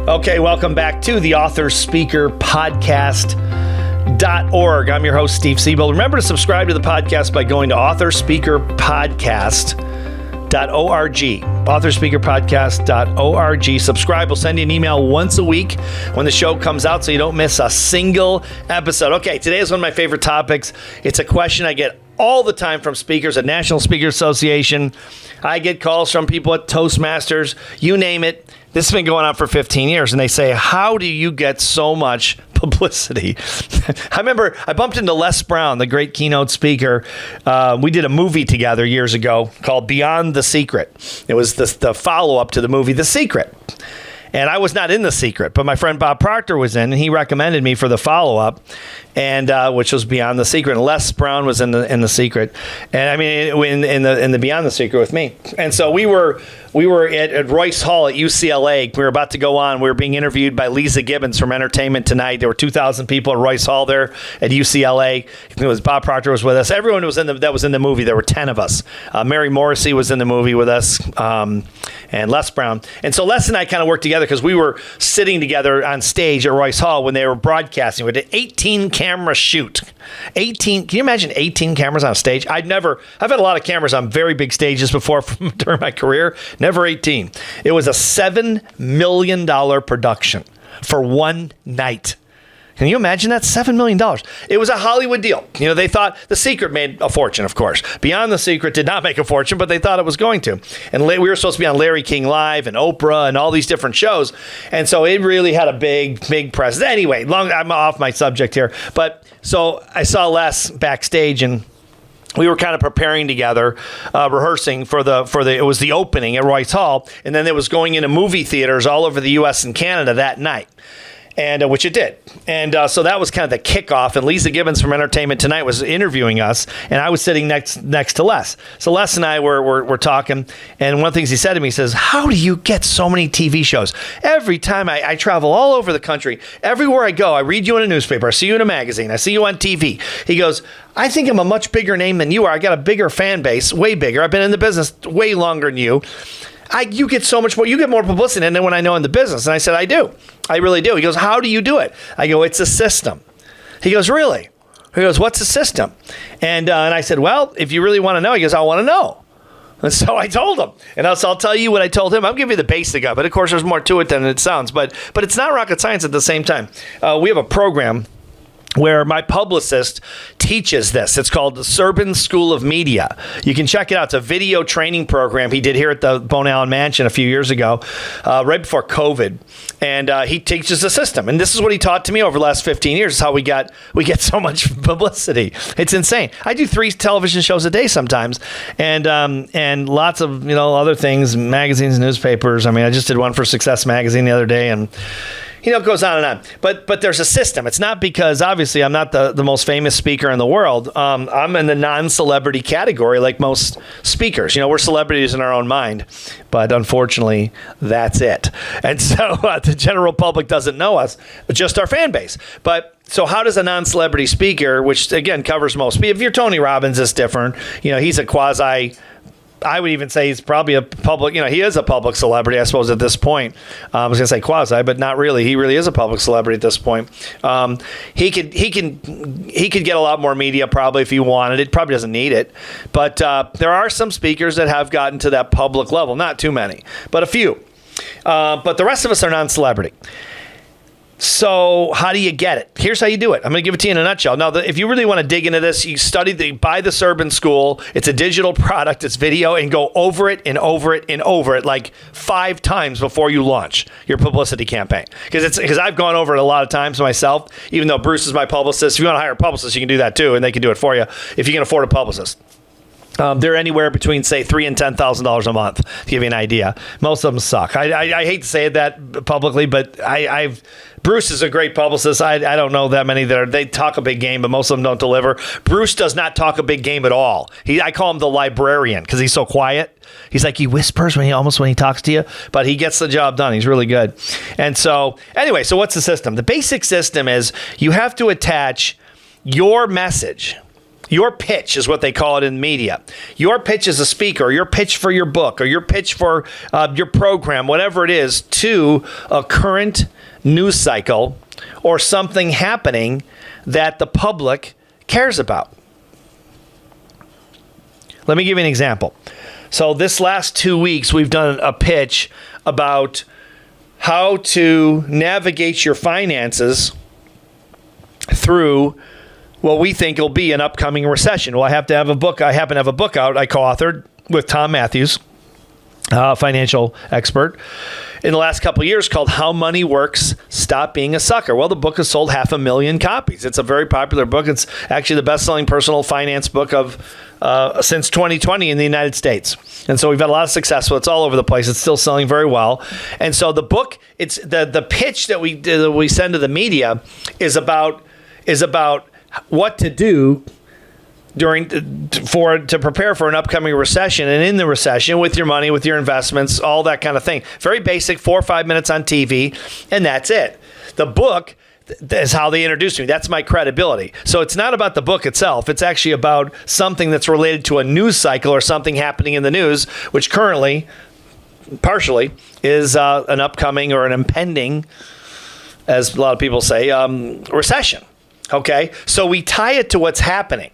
Okay, welcome back to the Author Speaker Podcast.org. I'm your host, Steve Siebold. Remember to subscribe to the podcast by going to authorspeakerpodcast.org. authorspeakerpodcast.org. Subscribe. We'll send you an email once a week when the show comes out so you don't miss a single episode. Okay, today is one of my favorite topics. It's a question I get all the time from speakers at National Speakers Association. I get calls from people at Toastmasters, you name it. This has been going on for 15 years, and they say, how do you get so much publicity? I remember I bumped into Les Brown, the great keynote speaker. We did a movie together years ago called Beyond the Secret. It was the follow-up to the movie The Secret. And I was not in The Secret, but my friend Bob Proctor was in, and he recommended me for the follow-up, and which was Beyond the Secret. And Les Brown was in the Secret, and I mean in the Beyond the Secret with me. And so we were at Royce Hall at UCLA. We were about to go on. We were being interviewed by Lisa Gibbons from Entertainment Tonight. There were 2,000 people at Royce Hall there at UCLA. It was Bob Proctor was with us. Everyone was that was in the movie. There were 10 of us. Mary Morrissey was in the movie with us, and Les Brown. And so Les and I kind of worked together because we were sitting together on stage at Royce Hall when they were broadcasting. We did an 18-camera shoot. 18. Can you imagine 18 cameras on a stage? I've had a lot of cameras on very big stages before during my career. Never 18. It was a $7 million production for one night. Can you imagine that? $7 million. It was a Hollywood deal. You know, they thought The Secret made a fortune, of course. Beyond the Secret did not make a fortune, but they thought it was going to. And we were supposed to be on Larry King Live and Oprah and all these different shows. And so it really had a big, big presence. Anyway, I'm off my subject here. But so I saw Les backstage, and we were kind of preparing together, rehearsing for it was the opening at Royce Hall, and then it was going into movie theaters all over the U.S. and Canada that night. And which it did. And so that was kind of the kickoff. And Lisa Gibbons from Entertainment Tonight was interviewing us, and I was sitting next to Les. So Les and I were talking, and one of the things he said to me, he says, how do you get so many TV shows? Every time I travel all over the country, everywhere I go, I read you in a newspaper, I see you in a magazine, I see you on TV. He goes, I think I'm a much bigger name than you are. I got a bigger fan base, way bigger. I've been in the business way longer than you. You get so much more. You get more publicity than anyone I know in the business. And I said, I do. I really do. He goes, how do you do it? I go, it's a system. He goes, really? He goes, what's a system? And I said, well, if you really want to know, he goes, I want to know. And so I told him. And I'll tell you what I told him. I'll give you the basic of it. Of course, there's more to it than it sounds. But it's not rocket science at the same time. We have a program where my publicist teaches this. It's called the Serban School of Media. You can check it out. It's a video training program he did here at the Bone Allen Mansion a few years ago, right before COVID. And he teaches the system. And this is what he taught to me over the last 15 years. It's how we get so much publicity. It's insane. I do 3 television shows a day sometimes, and lots of other things, magazines, newspapers. I mean, I just did one for Success Magazine the other day, and it goes on and on. But there's a system. It's not because, obviously, I'm not the most famous speaker in the world. I'm in the non-celebrity category like most speakers. We're celebrities in our own mind. But unfortunately, that's it. And so the general public doesn't know us, just our fan base. But so how does a non-celebrity speaker, which, again, covers most, if you're Tony Robbins, it's different. He's a quasi, I would even say he's probably a public, he is a public celebrity, I suppose, at this point. I was going to say quasi, but not really. He really is a public celebrity at this point. He could get a lot more media probably if he wanted it. Probably doesn't need it. But there are some speakers that have gotten to that public level. Not too many, but a few. But the rest of us are non-celebrity. So how do you get it? Here's how you do it. I'm going to give it to you in a nutshell. Now, if you really want to dig into this, you buy the Serban School. It's a digital product. It's video, and go over it and over it and over it like 5 times before you launch your publicity campaign. Because I've gone over it a lot of times myself, even though Bruce is my publicist. If you want to hire a publicist, you can do that too, and they can do it for you if you can afford a publicist. They're anywhere between, say, $3,000 and $10,000 a month, to give you an idea. Most of them suck. I hate to say that publicly, but Bruce is a great publicist. I don't know that many they talk a big game, but most of them don't deliver. Bruce does not talk a big game at all. I call him the librarian because he's so quiet. He's like, he whispers when he talks to you, but he gets the job done. He's really good. And so, anyway, so what's the system? The basic system is you have to attach your message, Your pitch is what they call it in media. Your pitch as a speaker, or your pitch for your book, or your pitch for your program, whatever it is, to a current news cycle or something happening that the public cares about. Let me give you an example. So this last 2 weeks, we've done a pitch about how to navigate your finances through what we think will be an upcoming recession. Well, I happen to have a book out I co-authored with Tom Matthews, a financial expert, in the last couple of years called How Money Works, Stop Being a Sucker. Well, the book has sold 500,000 copies. It's a very popular book. It's actually the best-selling personal finance book of since 2020 in the United States. And so we've had a lot of success with it. It's all over the place. It's still selling very well. And so the book, it's the pitch that we send to the media is about what to do to prepare for an upcoming recession, and in the recession, with your money, with your investments, all that kind of thing. Very basic, 4 or 5 minutes on TV, and that's it. The book is how they introduced me. That's my credibility. So it's not about the book itself. It's actually about something that's related to a news cycle or something happening in the news, which currently, partially, is an upcoming or an impending, as a lot of people say, recession. Okay? So we tie it to what's happening.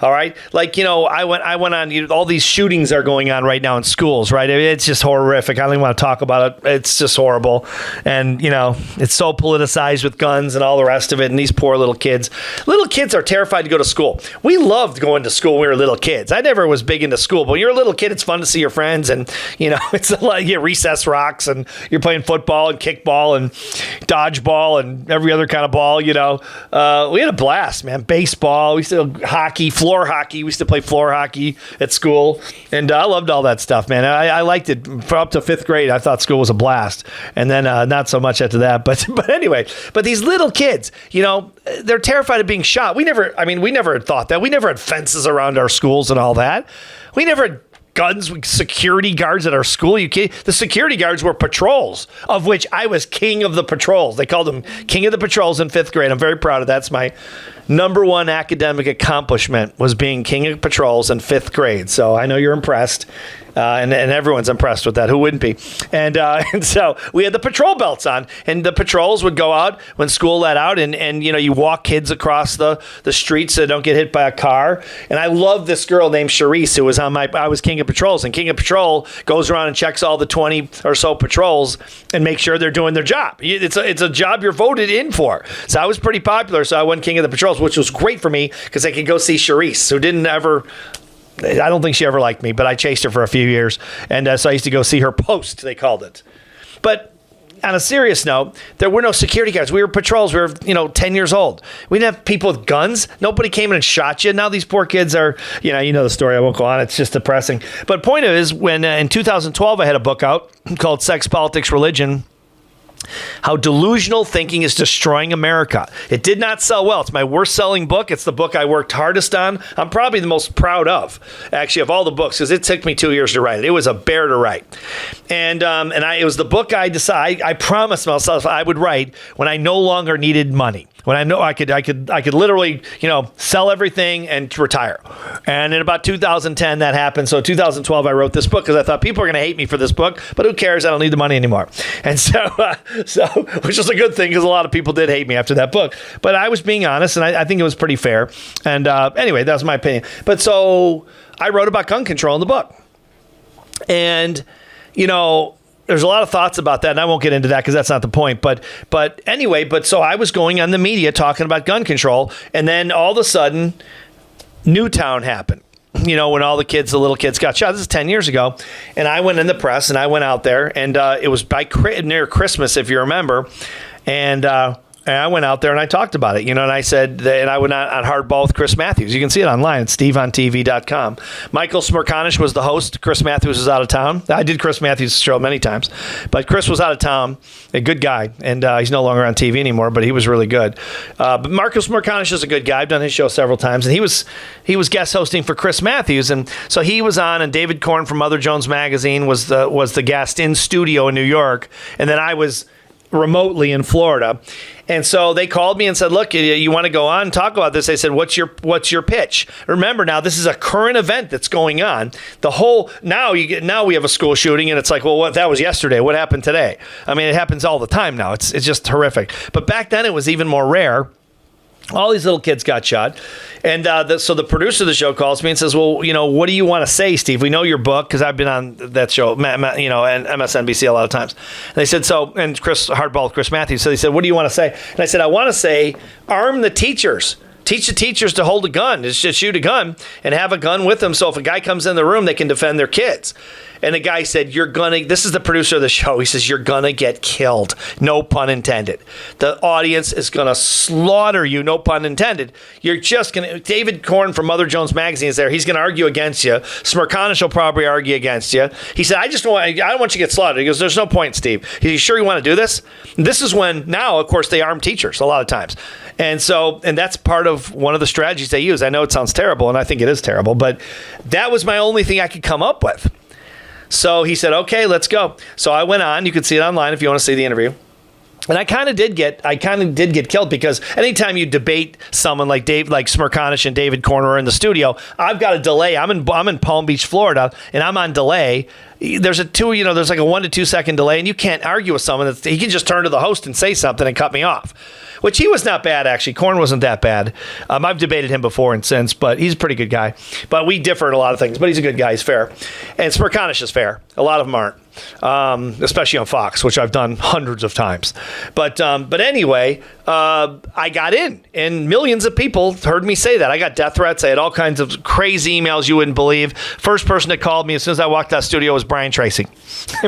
All right. Like, I went on, all these shootings are going on right now in schools, right? I mean, it's just horrific. I don't even want to talk about it. It's just horrible. And, it's so politicized with guns and all the rest of it. And these poor little kids are terrified to go to school. We loved going to school when we were little kids. I never was big into school, but when you're a little kid, it's fun to see your friends. And, it's a lot, you recess rocks and you're playing football and kickball and dodgeball and every other kind of ball, we had a blast, man. Baseball, we used to hockey, floor hockey. We used to play floor hockey at school, and I loved all that stuff, man. I liked it for up to 5th grade. I thought school was a blast, and then not so much after that. But anyway, these little kids, they're terrified of being shot. We never had thought that. We never had fences around our schools and all that. We never had guns with security guards at our school. You kidding? The security guards were patrols, of which I was king of the patrols. They called them king of the patrols in 5th grade. I'm very proud of that. That's my number one academic accomplishment, was being king of patrols in 5th grade. So I know you're impressed. And everyone's impressed with that. Who wouldn't be? And so we had the patrol belts on, and the patrols would go out when school let out, and you walk kids across the streets so they don't get hit by a car. And I love this girl named Charisse, who was I was king of patrols, and king of patrol goes around and checks all the 20 or so patrols and make sure they're doing their job. It's a job you're voted in for. So I was pretty popular, so I won king of the patrols, which was great for me because I could go see Charisse, who didn't ever. I don't think she ever liked me, but I chased her for a few years. And so I used to go see her post, they called it. But on a serious note, there were no security guards. We were patrols. We were, 10 years old. We didn't have people with guns. Nobody came in and shot you. Now these poor kids are, you know the story. I won't go on. It's just depressing. But point is, when in 2012, I had a book out called Sex, Politics, Religion, How Delusional Thinking is Destroying America. It did not sell well. It's my worst selling book. It's the book I worked hardest on. I'm probably the most proud of, actually, of all the books, because it took me 2 years to write it. It was a bear to write. And it was the book I promised myself I would write when I no longer needed money. When I know I could literally, sell everything and retire. And in about 2010, that happened. So 2012, I wrote this book because I thought people are going to hate me for this book, but who cares? I don't need the money anymore. And so which is a good thing because a lot of people did hate me after that book. But I was being honest, and I think it was pretty fair. And anyway, that was my opinion. But so I wrote about gun control in the book. And, there's a lot of thoughts about that, and I won't get into that because that's not the point. But anyway, so I was going on the media talking about gun control, and then all of a sudden, Newtown happened. When all the little kids got shot. This is 10 years ago. And I went in the press, and I went out there, and it was near Christmas, if you remember. And I went out there and I talked about it, and I said, and I went on Hardball with Chris Matthews. You can see it online at steveontv.com. Michael Smerconish was the host. Chris Matthews was out of town. I did Chris Matthews' show many times, but Chris was out of town, a good guy, and he's no longer on TV anymore, but he was really good. But Marcus Smerconish is a good guy. I've done his show several times, and he was guest hosting for Chris Matthews, and so he was on, and David Korn from Mother Jones Magazine was the guest in studio in New York, and then I was remotely in Florida. And so they called me and said, look, you want to go on and talk about this? I said, what's your pitch? Remember, now this is a current event that's going on. Now we have a school shooting, and it's like, well, that was yesterday. What happened today? I mean, it happens all the time now. It's just horrific. But back then it was even more rare. All these little kids got shot. And so the producer of the show calls me and says, well, what do you want to say, Steve? We know your book, because I've been on that show, and MSNBC a lot of times. And they said, and Chris Hardball, Chris Matthews, so they said, what do you want to say? And I said, I want to say, arm the teachers. Teach the teachers to hold a gun, to shoot a gun, and have a gun with them. So if a guy comes in the room, they can defend their kids. And the guy said, this is the producer of the show. He says, you're going to get killed. No pun intended. The audience is going to slaughter you. No pun intended. You're just going to, David Korn from Mother Jones Magazine is there. He's going to argue against you. Smirkanish will probably argue against you. He said, I don't want you to get slaughtered. He goes, there's no point, Steve. He said, you sure you want to do this? And this is when, now, of course, they arm teachers a lot of times. And that's part of one of the strategies they use. I know it sounds terrible, and I think it is terrible, but that was my only thing I could come up with. So he said, okay, let's go. So I went on. You can see it online if you want to see the interview. And I kind of did get killed, because anytime you debate someone like Smirkanish and David Korn in the studio, I've got a delay. I'm in Palm Beach, Florida, and I'm on delay. There's there's like a 1 to 2 second delay, and you can't argue with someone. He can just turn to the host and say something and cut me off. Which he was not bad, actually. Korn wasn't that bad. I've debated him before and since, but he's a pretty good guy. But we differ in a lot of things, but he's a good guy. He's fair. And Smirkanish is fair. A lot of them aren't, especially on Fox, which I've done hundreds of times. But anyway, I got in, and millions of people heard me say that. I got death threats. I had all kinds of crazy emails you wouldn't believe. First person that called me as soon as I walked out of the studio was Brian Tracy.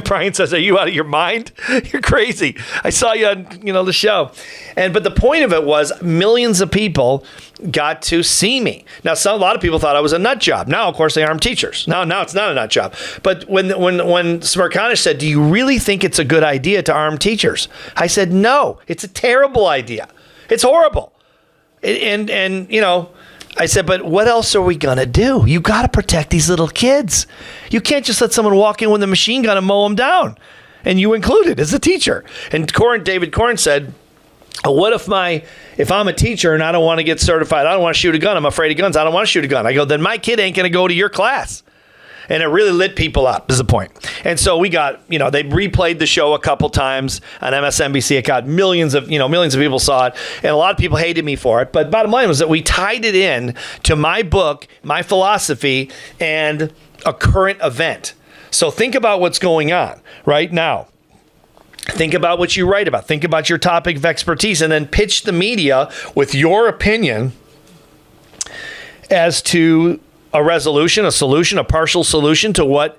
Brian says, are you out of your mind? You're crazy. I saw you on the show. But the point of it was, millions of people got to see me. Now, a lot of people thought I was a nut job. Now, of course, they arm teachers. Now it's not a nut job. But when Smirkanish said, do you really think it's a good idea to arm teachers? I said, no, it's a terrible idea. It's horrible. And I said, but what else are we going to do? You got to protect these little kids. You can't just let someone walk in with a machine gun and mow them down. And you included as a teacher. And David Korn said, what if I'm a teacher and I don't want to get certified? I don't want to shoot a gun. I'm afraid of guns. I don't want to shoot a gun. I go, then my kid ain't going to go to your class. And it really lit people up, is the point. And so we got, they replayed the show a couple times on MSNBC. It got millions of people saw it. And a lot of people hated me for it. But bottom line was that we tied it in to my book, my philosophy, and a current event. So think about what's going on right now. Think about what you write about. Think about your topic of expertise, and then pitch the media with your opinion as to a resolution, a solution, a partial solution to what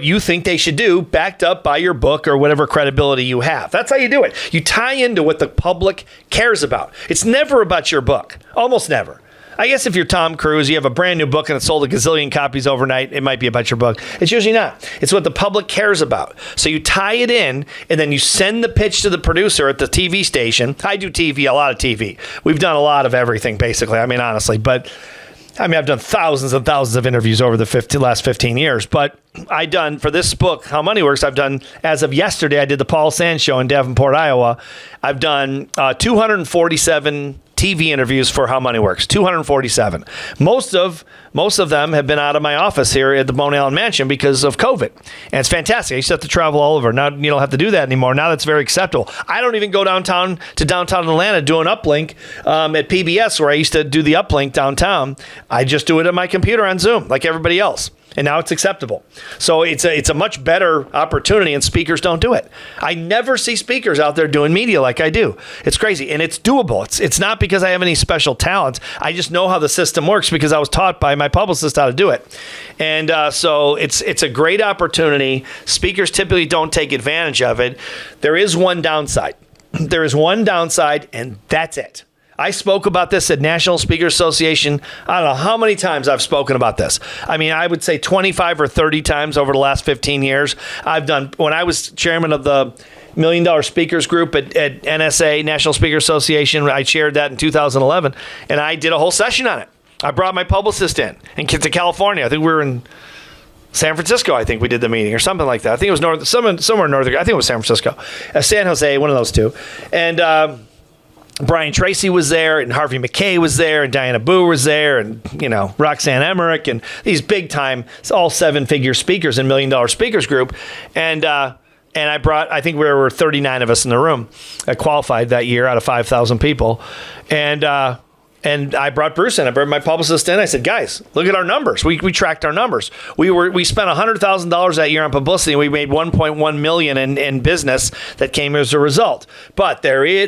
you think they should do, backed up by your book or whatever credibility you have. That's how you do it. You tie into what the public cares about. It's never about your book. Almost never. I guess if you're Tom Cruise, you have a brand new book and it sold a gazillion copies overnight, it might be about your book. It's usually not. It's what the public cares about. So you tie it in, and then you send the pitch to the producer at the TV station. I do TV, a lot of TV. We've done a lot of everything, basically. I mean, honestly. But I've done thousands and thousands of interviews over the last 15 years. But I done, for this book, How Money Works, I've done, as of yesterday, I did the Paul Sands Show in Davenport, Iowa. I've done 247 TV interviews for How Money Works, 247. Most of them have been out of my office here at the Bone Allen Mansion because of COVID. And it's fantastic. I used to have to travel all over. Now you don't have to do that anymore. Now that's very acceptable. I don't even go downtown Atlanta, do an uplink at PBS, where I used to do the uplink downtown. I just do it on my computer on Zoom like everybody else. And now it's acceptable. So it's a much better opportunity, and speakers don't do it. I never see speakers out there doing media like I do. It's crazy, and it's doable. It's not because I have any special talent. I just know how the system works because I was taught by my publicist how to do it. And so it's a great opportunity. Speakers typically don't take advantage of it. There is one downside. There is one downside, and that's it. I spoke about this at National Speakers Association. I don't know how many times I've spoken about this. I mean, I would say 25 or 30 times over the last 15 years. I've done, when I was chairman of the $1 Million Speakers Group at NSA, National Speakers Association, I chaired that in 2011, and I did a whole session on it. I brought my publicist in to California. I think we were in San Francisco, I think we did the meeting or something like that. I think it was somewhere northern. I think it was San Francisco. San Jose, one of those two. And Brian Tracy was there, and Harvey McKay was there, and Diana Boo was there, and, Roxanne Emmerich, and these big-time, all seven-figure speakers in $1 Million Speakers Group. And I think there were 39 of us in the room that qualified that year out of 5,000 people. And I brought Bruce in. I brought my publicist in. I said, guys, look at our numbers. We tracked our numbers. We spent $100,000 that year on publicity, and we made $1.1 million in business that came as a result. But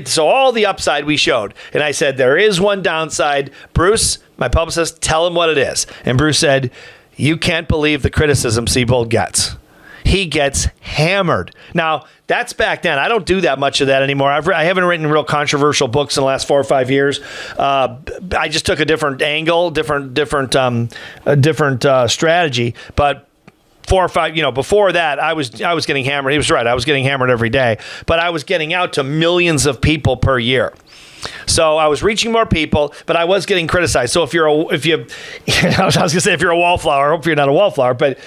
so all the upside we showed. And I said, there is one downside. Bruce, my publicist, tell him what it is. And Bruce said, you can't believe the criticism Siebold gets. He gets hammered. Now, that's back then. I don't do that much of that anymore. I haven't written real controversial books in the last 4 or 5 years. I just took a different angle, different strategy. But 4 or 5, before that, I was getting hammered. He was right. I was getting hammered every day. But I was getting out to millions of people per year. So I was reaching more people, but I was getting criticized. So if I was going to say if you're a wallflower, I hope you're not a wallflower, but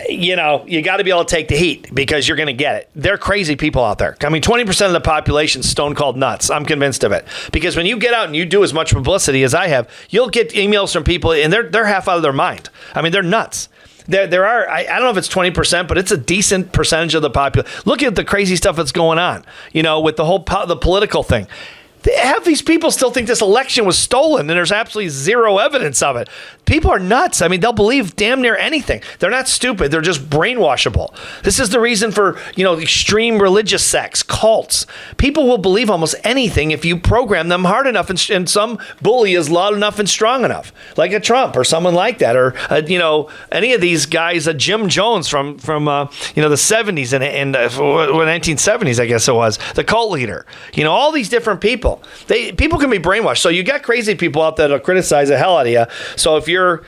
you got to be able to take the heat because you're going to get it. They're crazy people out there. I mean, 20% of the population is stone cold nuts. I'm convinced of it. Because when you get out and you do as much publicity as I have, you'll get emails from people and they're half out of their mind. I mean, they're nuts. There are, I don't know if it's 20%, but it's a decent percentage of the population. Look at the crazy stuff that's going on, with the whole the political thing. Half these people still think this election was stolen, and there's absolutely zero evidence of it. People are nuts. I mean, they'll believe damn near anything. They're not stupid. They're just brainwashable. This is the reason for, extreme religious sects, cults. People will believe almost anything if you program them hard enough and some bully is loud enough and strong enough, like a Trump or someone like that, or, any of these guys, Jim Jones from the 70s and 1970s, I guess it was, the cult leader. All these different people. People can be brainwashed. So you got crazy people out there that'll criticize the hell out of you. So if you're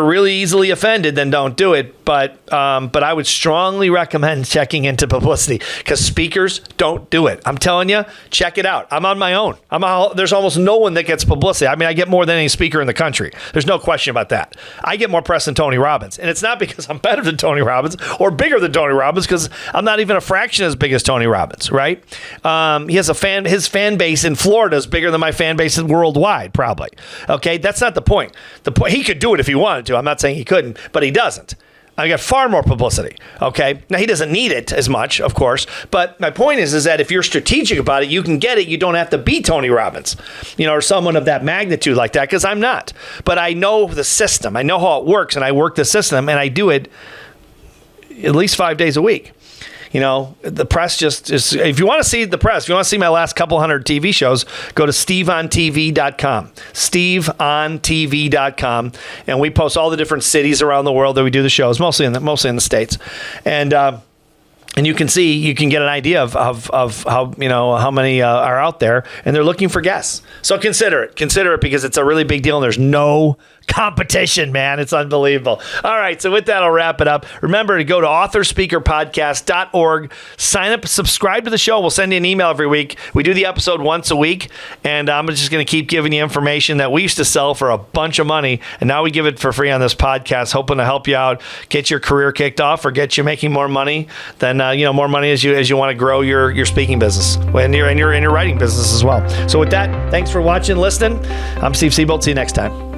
really easily offended, then don't do it. But I would strongly recommend checking into publicity because speakers don't do it. I'm telling you, check it out. I'm on my own. There's almost no one that gets publicity. I mean, I get more than any speaker in the country. There's no question about that. I get more press than Tony Robbins, and it's not because I'm better than Tony Robbins or bigger than Tony Robbins, because I'm not even a fraction as big as Tony Robbins. Right? He has his fan base in Florida is bigger than my fan base worldwide, probably. Okay, that's not the point. The point, he could do it if he wanted to. I'm not saying he couldn't, but he doesn't. I got far more publicity. Okay, now he doesn't need it as much, of course. But my point is that if you're strategic about it, you can get it. You don't have to be Tony Robbins, or someone of that magnitude like that, because I'm not. But I know the system. I know how it works, and I work the system, and I do it at least 5 days a week. The press just is. If you want to see the press, if you want to see my last couple hundred TV shows, go to steveontv.com. steveontv.com. And we post all the different cities around the world that we do the shows, mostly in the States. And you can get an idea of how many are out there, and they're looking for guests. So consider it because it's a really big deal, and there's no competition, man. It's unbelievable. All right, so with that, I'll wrap it up. Remember to go to authorspeakerpodcast.org, sign up, subscribe to the show. We'll send you an email every week. We do the episode once a week, and I'm just going to keep giving you information that we used to sell for a bunch of money, and now we give it for free on this podcast, hoping to help you out, get your career kicked off, or get you making more money than more money as you want to grow your speaking business and your writing business as well. So with that, thanks for watching, listening. I'm Steve Siebold. See you next time.